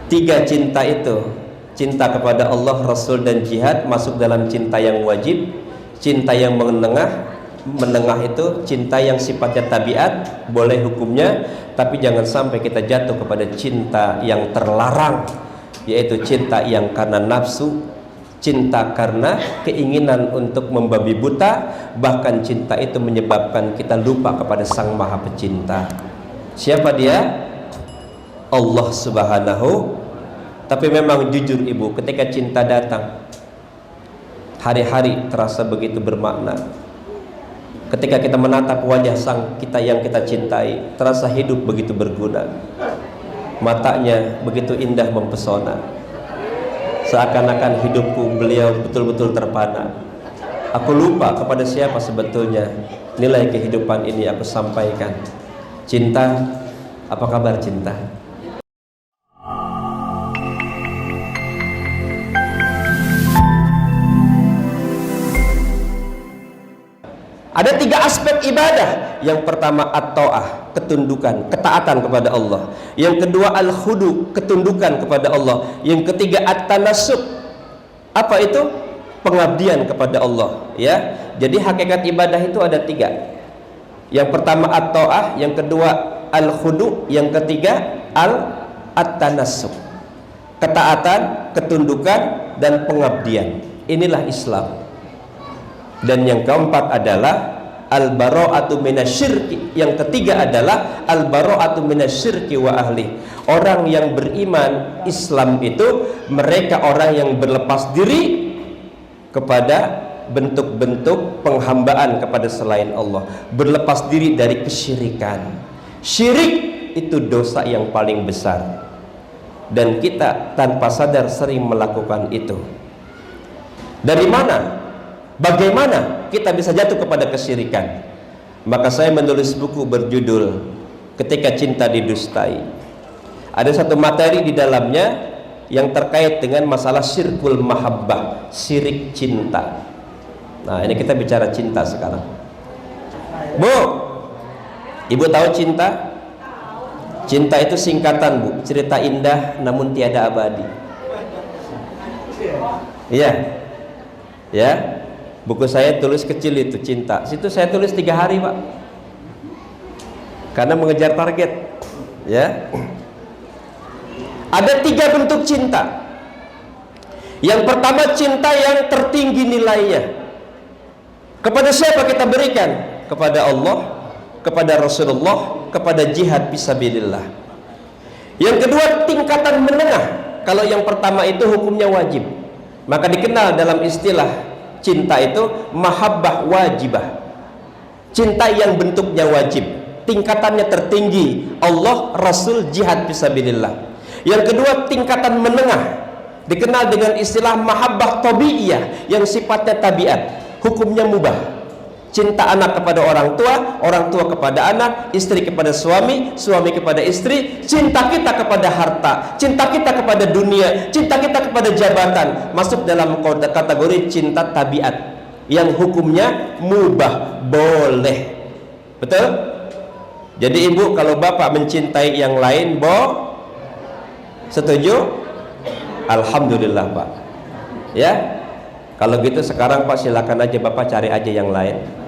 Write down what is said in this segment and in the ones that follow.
Tiga cinta itu, cinta kepada Allah, Rasul dan jihad masuk dalam cinta yang wajib. Cinta yang menengah itu cinta yang sifatnya tabiat, boleh hukumnya, tapi jangan sampai kita jatuh kepada cinta yang terlarang, yaitu cinta yang karena nafsu, cinta karena keinginan untuk membabi buta, bahkan cinta itu menyebabkan kita lupa kepada Sang Maha Pecinta. Siapa dia? Allah Subhanahu. Tapi memang jujur ibu, ketika cinta datang, hari-hari terasa begitu bermakna. Ketika kita menatap wajah sang kita yang kita cintai, terasa hidup begitu berguna. Matanya begitu indah mempesona. Seakan-akan hidupku beliau betul-betul terpana. Aku lupa kepada siapa sebetulnya nilai kehidupan ini aku sampaikan. Cinta, apa kabar cinta? Ada tiga aspek ibadah. Yang pertama at-ta'ah, ketundukan, ketaatan kepada Allah. Yang kedua al-khudu, ketundukan kepada Allah. Yang ketiga at-tanassuk. Apa itu? Pengabdian kepada Allah, ya. Jadi hakikat ibadah itu ada tiga. Yang pertama at-ta'ah, yang kedua al-khudu, yang ketiga at-tanassuk. Ketaatan, ketundukan dan pengabdian. Inilah Islam. Dan yang keempat adalah al-bara'atu minasyirki. Yang ketiga adalah al-bara'atu minasyirki wa ahli. Orang yang beriman Islam itu mereka orang yang berlepas diri kepada bentuk-bentuk penghambaan kepada selain Allah, berlepas diri dari kesyirikan. Syirik itu dosa yang paling besar, dan kita tanpa sadar sering melakukan itu. Dari mana? Bagaimana kita bisa jatuh kepada kesyirikan? Maka saya menulis buku berjudul Ketika Cinta Didustai. Ada satu materi di dalamnya yang terkait dengan masalah syirkul mahabbah, syirik cinta. Nah, ini kita bicara cinta sekarang. Bu, ibu tahu cinta? Cinta itu singkatan, Bu, cerita indah namun tiada abadi. Iya. Ya. Buku saya tulis kecil itu cinta. Situ saya tulis 3 hari, Pak. Karena mengejar target. Ya. Ada 3 bentuk cinta. Yang pertama cinta yang tertinggi nilainya. Kepada siapa kita berikan? Kepada Allah, kepada Rasulullah, kepada jihad fisabilillah. Yang kedua tingkatan menengah. Kalau yang pertama itu hukumnya wajib, maka dikenal dalam istilah cinta itu mahabbah wajibah. Cinta yang bentuknya wajib, tingkatannya tertinggi, Allah, Rasul, jihad fisabilillah. Yang kedua tingkatan menengah, dikenal dengan istilah mahabbah tabi'iyah, yang sifatnya tabiat, hukumnya mubah. Cinta anak kepada orang tua kepada anak, istri kepada suami, suami kepada istri. Cinta kita kepada harta, cinta kita kepada dunia, cinta kita kepada jabatan, masuk dalam kategori cinta tabiat yang hukumnya mubah, boleh. Betul? Jadi ibu, kalau bapak mencintai yang lain, setuju? Alhamdulillah, Pak. Ya. Kalau gitu sekarang Pak silakan aja bapak cari aja yang lain.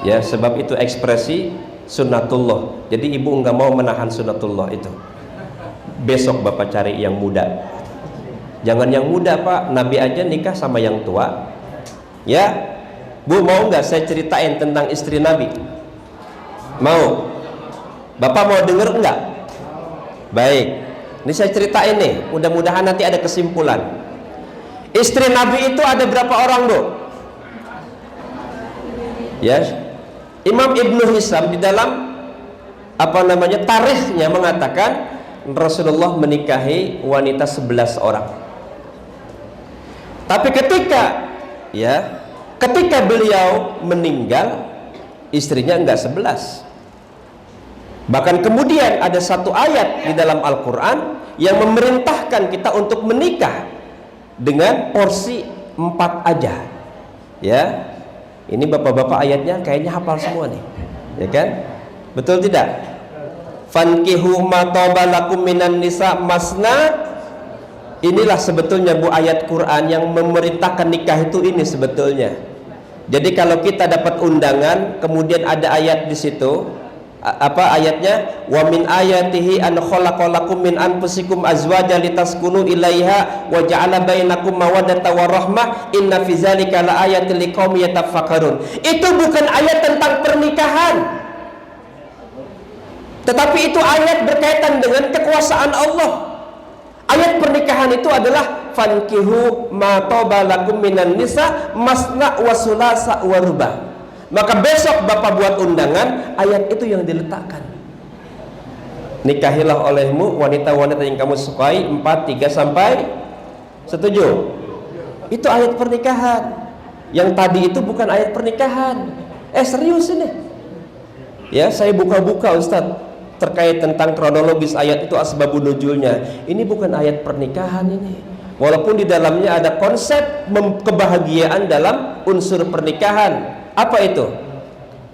Ya, sebab itu ekspresi sunnatullah. Jadi ibu nggak mau menahan sunnatullah itu. Besok bapak cari yang muda. Jangan yang muda, Pak. Nabi aja nikah sama yang tua. Ya, Bu, mau nggak saya ceritain tentang istri Nabi? Mau? Bapak mau denger nggak? Baik. Ini saya ceritain nih. Mudah-mudahan nanti ada kesimpulan. Istri Nabi itu ada berapa orang, Bu? Ya. Imam Ibnu Hisam di dalam tarikhnya mengatakan Rasulullah menikahi wanita 11 orang. Tapi ketika beliau meninggal, istrinya enggak 11. Bahkan kemudian ada satu ayat di dalam Al-Quran yang memerintahkan kita untuk menikah dengan porsi 4 aja. Ya. Ini bapak-bapak ayatnya kayaknya hafal semua nih, ya kan? Betul tidak? Fankihu ma taba lakum minan nisa masna. Inilah sebetulnya Bu ayat Quran yang memerintahkan nikah itu ini sebetulnya. Jadi kalau kita dapat undangan kemudian ada ayat di situ, apa ayatnya? Wa min ayatihi an khalaqalakum min anfusikum azwajan litaskunu ilaiha wa ja'ala bainakum mawaddatan wa rahmah inna fi dzalika laayatil liqaumin yatafakkarun. Itu bukan ayat tentang pernikahan, tetapi itu ayat berkaitan dengan kekuasaan Allah. Ayat pernikahan itu adalah fankihu ma taba lakum minan nisa masna wa sulasa wa ruba. Maka besok Bapak buat undangan, ayat itu yang diletakkan. Nikahilah olehmu wanita-wanita yang kamu sukai 4, 3 sampai. Setuju? Itu ayat pernikahan. Yang tadi itu bukan ayat pernikahan. Serius ini. Ya, saya buka-buka Ustadz terkait tentang kronologis ayat itu, asbabun nuzulnya. Ini bukan ayat pernikahan ini. Walaupun di dalamnya ada konsep kebahagiaan dalam unsur pernikahan. Apa itu?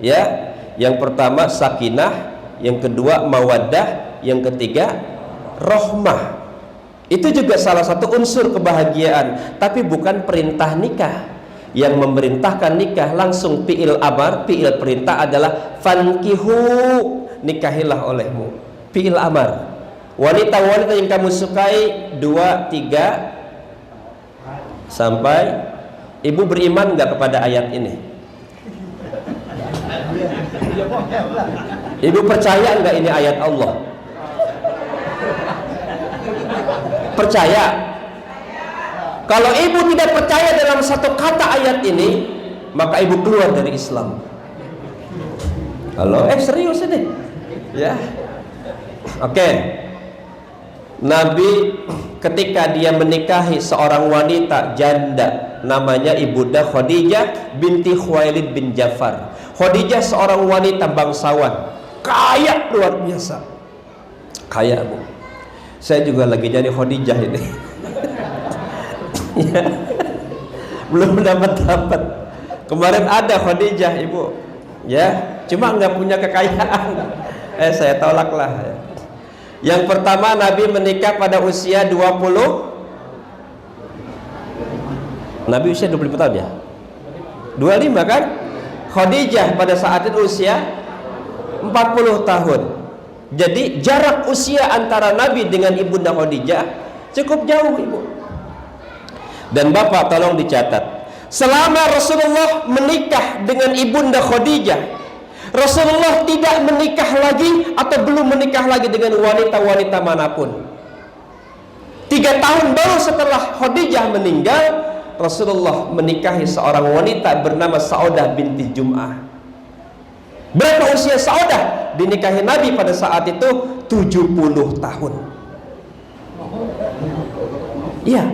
Ya, yang pertama sakinah, yang kedua mawaddah, yang ketiga rahmah. Itu juga salah satu unsur kebahagiaan, tapi bukan perintah nikah. Yang memerintahkan nikah langsung fi'il amar, fi'il perintah adalah fankihu, nikahilah olehmu. Fi'il amar. Wanita-wanita yang kamu sukai 2, 3 sampai. Ibu beriman nggak kepada ayat ini? Ibu percaya nggak ini ayat Allah? Percaya? Kalau ibu tidak percaya dalam satu kata ayat ini, maka ibu keluar dari Islam. Halo, serius ini? Ya. Oke. Nabi ketika dia menikahi seorang wanita janda namanya Ibunda Khadijah binti Khuwailid bin Ja'far. Khadijah seorang wanita bangsawan, kaya luar biasa. Kaya, Bu. Saya juga lagi jadi Khadijah ini. Ya. Belum dapat. Kemarin ada Khadijah, Ibu. Ya, cuma nggak punya kekayaan. Saya tolak lah. Yang pertama, Nabi menikah pada usia 20. Nabi usia 25 tahun ya? 25 kan? Khadijah pada saat itu usia 40 tahun. Jadi jarak usia antara Nabi dengan Ibunda Khadijah cukup jauh, Ibu. Dan Bapak tolong dicatat, selama Rasulullah menikah dengan Ibunda Khadijah, Rasulullah tidak menikah lagi atau belum menikah lagi dengan wanita-wanita manapun. 3 tahun baru setelah Khadijah meninggal, Rasulullah menikahi seorang wanita bernama Saudah binti Jum'ah. Berapa usia Saudah? Dinikahi Nabi pada saat itu 70 tahun. Iya.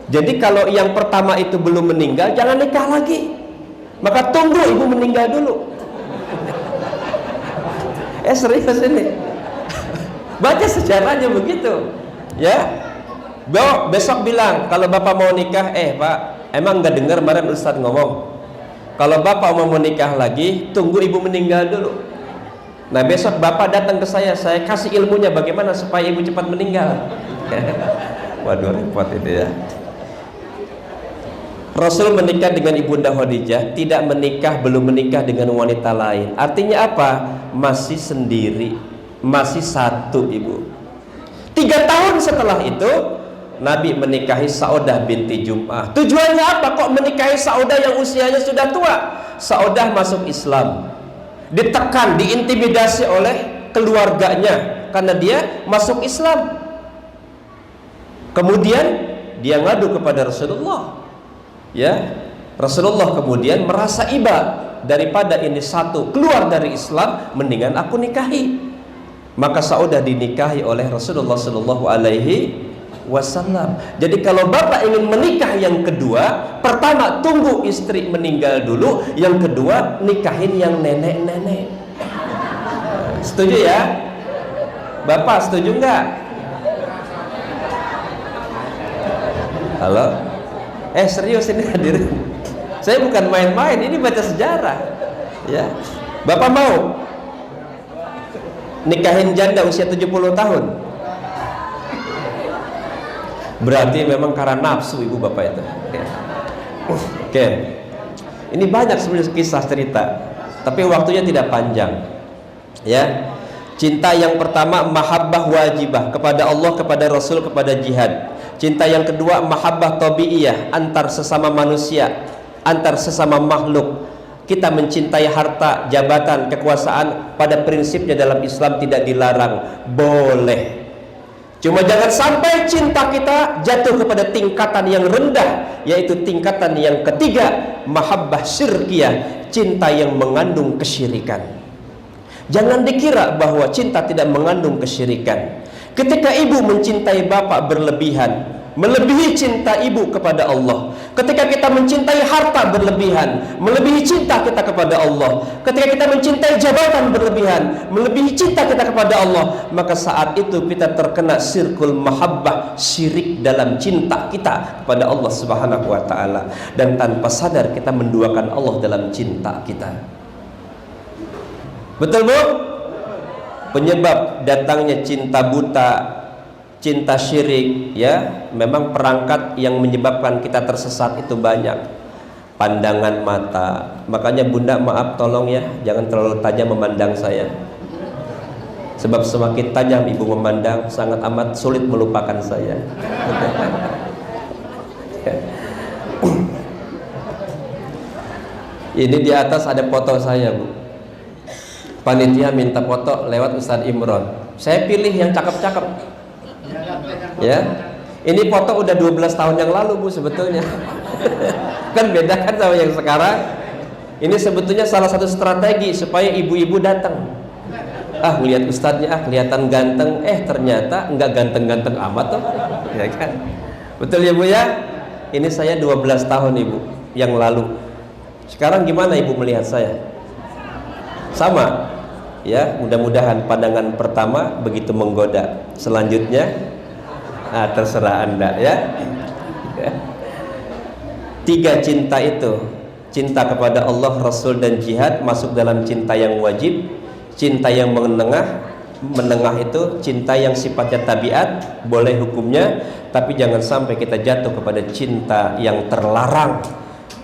Jadi kalau yang pertama itu belum meninggal, jangan nikah lagi. Maka tunggu ibu meninggal dulu. Serius ini. Baca sejarahnya begitu. Ya. Besok bilang kalau bapak mau nikah, Pak, emang nggak dengar kemarin Ustadz ngomong, kalau bapak mau menikah lagi, tunggu ibu meninggal dulu. Nah besok bapak datang ke saya kasih ilmunya bagaimana supaya ibu cepat meninggal. Waduh, repot itu ya. Rasul menikah dengan Ibunda Khadijah, tidak menikah, belum menikah dengan wanita lain. Artinya apa? Masih sendiri, masih satu, Ibu. 3 tahun setelah itu Nabi menikahi Saudah binti Jum'ah. Tujuannya apa kok menikahi Saudah yang usianya sudah tua? Saudah masuk Islam, ditekan, diintimidasi oleh keluarganya karena dia masuk Islam. Kemudian dia ngadu kepada Rasulullah. Ya, Rasulullah kemudian merasa iba, daripada ini satu keluar dari Islam, mendingan aku nikahi. Maka Saudah dinikahi oleh Rasulullah Shallallahu Alaihi Wasallam. Jadi kalau bapak ingin menikah yang kedua, pertama tunggu istri meninggal dulu, yang kedua nikahin yang nenek-nenek. Setuju ya? Bapak setuju nggak? Halo? Serius ini hadirin. Saya bukan main-main, ini baca sejarah. Ya. Bapak mau? nikahin janda usia 70 tahun? Berarti memang karena nafsu ibu bapak itu. Oke. Ini banyak sebenarnya kisah cerita, tapi waktunya tidak panjang. Ya. Cinta yang pertama mahabbah wajibah kepada Allah, kepada Rasul, kepada jihad. Cinta yang kedua mahabbah tabiiyah, antar sesama manusia, antar sesama makhluk. Kita mencintai harta, jabatan, kekuasaan pada prinsipnya dalam Islam tidak dilarang, boleh. Cuma jangan sampai cinta kita jatuh kepada tingkatan yang rendah, yaitu tingkatan yang ketiga, mahabbah syirkiyah, cinta yang mengandung kesyirikan. Jangan dikira bahwa cinta tidak mengandung kesyirikan. Ketika ibu mencintai bapak berlebihan, melebihi cinta ibu kepada Allah. Ketika kita mencintai harta berlebihan, melebihi cinta kita kepada Allah. Ketika kita mencintai jabatan berlebihan, melebihi cinta kita kepada Allah, maka saat itu kita terkena sirkul mahabbah, syirik dalam cinta kita kepada Allah Subhanahu wa taala, dan tanpa sadar kita menduakan Allah dalam cinta kita. Betul bu? Penyebab datangnya cinta buta, cinta syirik, ya, memang perangkat yang menyebabkan kita tersesat itu banyak. Pandangan mata. Makanya bunda maaf tolong ya, jangan terlalu tajam memandang saya. Sebab semakin tajam ibu memandang, sangat amat sulit melupakan saya. Ini di atas ada foto saya bu. Panitia minta foto lewat Ustadz Imron. Saya pilih yang cakep-cakep. Ya, ini foto udah 12 tahun yang lalu bu sebetulnya. Kan beda kan sama yang sekarang. Ini sebetulnya salah satu strategi supaya ibu-ibu datang. Ah, ngelihat ustadznya, ah kelihatan ganteng, ternyata enggak ganteng-ganteng amat tuh. Ya kan? Betul ya bu ya? Ini saya 12 tahun ibu yang lalu. Sekarang gimana ibu melihat saya? Sama. Ya, mudah-mudahan pandangan pertama begitu menggoda. Selanjutnya terserah anda ya. Tiga cinta itu, cinta kepada Allah, Rasul dan jihad masuk dalam cinta yang wajib. Cinta yang menengah itu cinta yang sifatnya tabiat, boleh hukumnya, tapi jangan sampai kita jatuh kepada cinta yang terlarang,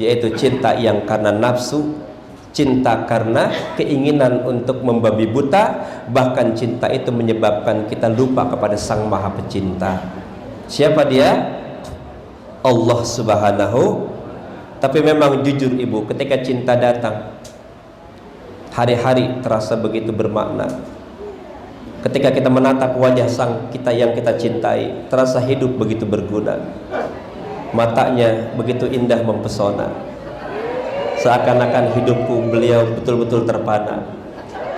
yaitu cinta yang karena nafsu, cinta karena keinginan untuk membabi buta, bahkan cinta itu menyebabkan kita lupa kepada Sang Maha Pecinta. Siapa dia? Allah Subhanahu. Tapi memang jujur ibu, ketika cinta datang, hari-hari terasa begitu bermakna. Ketika kita menatap wajah sang kita yang kita cintai, terasa hidup begitu berguna. Matanya begitu indah mempesona. Seakan-akan hidupku beliau betul-betul terpana.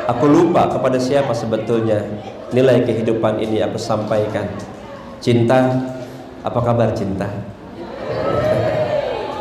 Aku lupa kepada siapa sebetulnya nilai kehidupan ini aku sampaikan. Cinta, apa kabar cinta?